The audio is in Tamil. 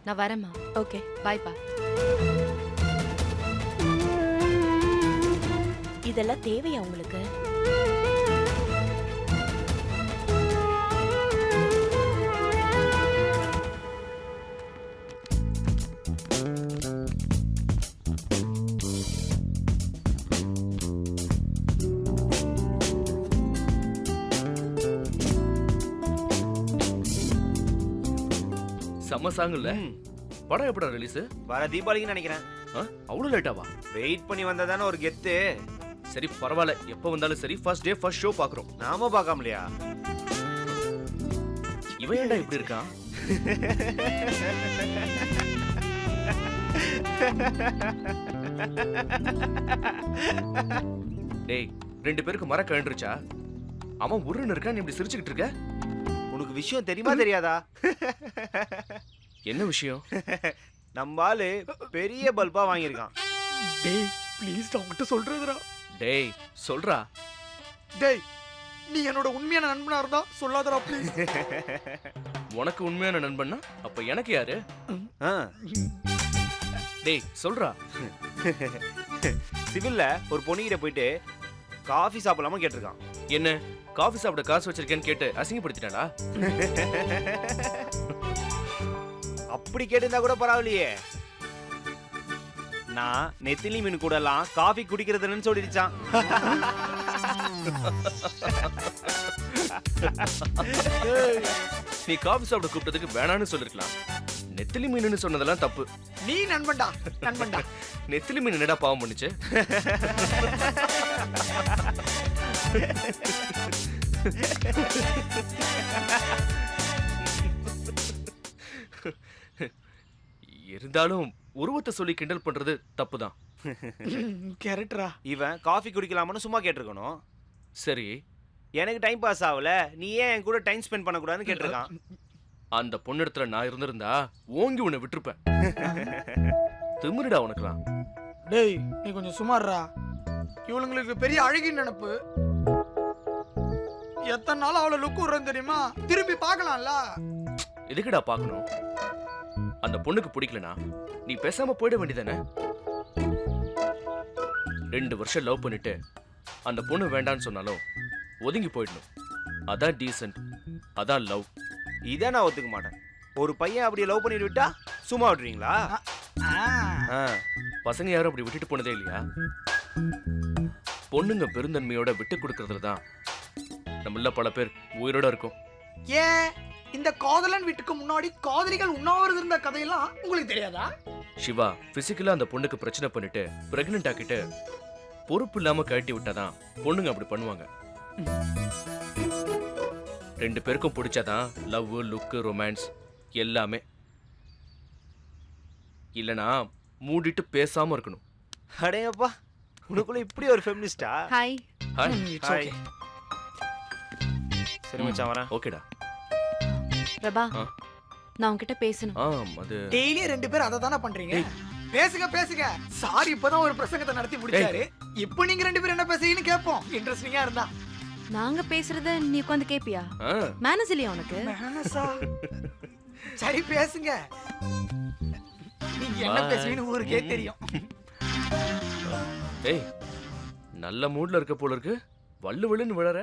நான் வரேம்மா. ஓகே. பாய்ப்பா. இதெல்லாம் தேவையா உங்களுக்கு? செம்ம சாங் இல்ல? படம் எப்படா ரிலீஸ்? வர தீபாவளிக்கு நினைக்கிறேன். அவ்வளவு லேட்டாவா? வெயிட் பண்ணி வந்தா தானே ஒரு கெத்து. சரி பரவாயில்ல, எப்ப வந்தாலும் சரி ஃபர்ஸ்ட் டே ஃபர்ஸ்ட் ஷோ பாக்குறோம். நாம பார்க்காமலையா? இவன் ஏன்டா இப்படி இருக்கான்? டேய், ரெண்டு பேருக்கு மர கழண்டுருச்சா? அவன் உருன்னு இருக்கான், நீ இப்படி சிரிச்சுக்கிட்டு இருக்க? உனக்கு விஷயம் தெரியுமா தெரியாதா? என்ன விஷயம்? நம்ம ஆளு பெரிய பல்பா வாங்கியிருக்கான். டேய் ப்ளீஸ் டாக்டர் சொல்றதுடா. டேய் சொல்றா. டேய் நீ என்னோட உண்மையான நண்பனா இருந்தா சொல்லாதடா ப்ளீஸ். உனக்கு உண்மையான நண்பன்னா அப்ப எனக்கு யாரு? ஆ, டேய் சொல்றா. சிவில்ல ஒரு பொண்ணுகிட்ட போயிட்டு காஃபி சாப்பிடலாமா கேட்டிருக்கான். என்ன காஃபி சாப்பிட காசு வச்சிருக்கேன்னு கேட்டு அசிங்கப்படுத்திட்டாடா? அப்படி கேட்டிருந்தா கூட பரவாயில்லையே. நான் நெத்திலி மீன் கூட எல்லாம் காஃபி குடிக்கிறதுன்னு சொல்லிடுச்சான். நீ காஃபி சாப்பிட கூப்பிட்டதுக்கு வேணான்னு சொல்லிருக்கலாம். நெத்திலி மீன்னு சொன்னதெல்லாம் தப்பு. நீ நண்பன்டா நண்பன்டா. நெத்திலி மீன் என்னடா பாவம் பண்ணுச்சு? இருந்தாலும் உருவத்தை சொல்லி கிண்டல் பண்றது தப்புதான். கேரக்டரா? இவன் காஃபி குடிக்கலாமான்னு சும்மா கேட்டிருக்கணும். சரி, எனக்கு டைம் பாஸ் ஆகல, நீ ஏன் என் கூட டைம் ஸ்பெண்ட் பண்ணக்கூடாதுன்னு கேட்டிருக்கான். அந்த பொண்ணு இடத்துல நான் இருந்திருந்தா ஓங்கி உன்னை விட்டுருப்பேன். திமிருடா உனக்குலாம். டேய் நீ கொஞ்சம் சுமார்ரா. இவளுங்களுக்கு பெரிய அழகின் நினைப்பு. எத்தனை நாள் அவளை லுக்கு விடுறேன்னு தெரியுமா? திரும்பி பார்க்கலாம்ல. எதுக்குடா பார்க்கணும்? அந்த பொண்ணுக்கு பிடிக்கலனா நீ பேசாம போயிட வேண்டியதானே? 2 வருஷம் லவ் பண்ணிட்டு அந்த பொண்ணு வேண்டான்னு சொன்னாலும் ஒதுங்கி போயிடணும். அதான் டீசன்ட், அதான் லவ். இதை நான் ஒத்துக்க மாட்டேன். ஒரு பையன் அப்படி லவ் பண்ணிட்டு விட்டா சும்மா விட்டுறீங்களா? பசங்க யாரும் அப்படி விட்டுட்டு போனதே இல்லையா? பொண்ணுங்க பெருந்தன்மையோட விட்டு கொடுக்கறதுல தான் நம்மள பல பேர் உயிரோட இருக்கும். ஏன் இந்த காதலன் வீட்டுக்கு முன்னாடி காதலிகள் உண்ணாவிரதம் இருந்த கதையெல்லாம் உங்களுக்கு தெரியாதா? சிவா பிசிக்கலா அந்த பொண்ணுக்கு பிரச்சனை பண்ணிட்டு பிரெக்னென்ட் ஆக்கிட்டு பொறுப்பு இல்லாம கழட்டி விட்டாதான் பொண்ணுங்க அப்படி பண்ணுவாங்க. 2 பேருக்கும் பிடிச்சாதான் லவ், லுக், ரொமான்ஸ் எல்லாமே. இல்லனா மூடிட்டு பேசாம இருக்கணும். அடேப்பா, உனக்குள்ள இப்படி ஒரு ஃபெமினிஸ்டா? ஹாய். ஹாய். ஹாய். சரி மச்சான் வரேன். ஓகேடா. பிரபா, ஆ. நான் உன்கிட்ட பேசணும். அது டெய்லி 2 பேரும் அதை தானே பண்றீங்க. பேசுங்க பேசுங்க. சாரி இப்பதான் ஒரு பிரசங்கத்தை நடத்தி முடிச்சாரு. இப்போ நீங்க 2 பேரும் என்ன பேசுறீங்கன்னு கேட்போம். இன்ட்ரெஸ்டிங்கா இருந்தா. நாங்க பேசுறத நீ உட்கார்ந்து கேப்பியா? மேனஸ் இல்லையா உனக்கு? மேனஸா? சரி பேசுங்க. நீங்க என்ன பேசுவீங்கன்னு ஊருக்கே தெரியும். ஏய், நல்ல மூட்ல இருக்க போல இருக்கு. வள்ளு வள்ளுன்னு விழற.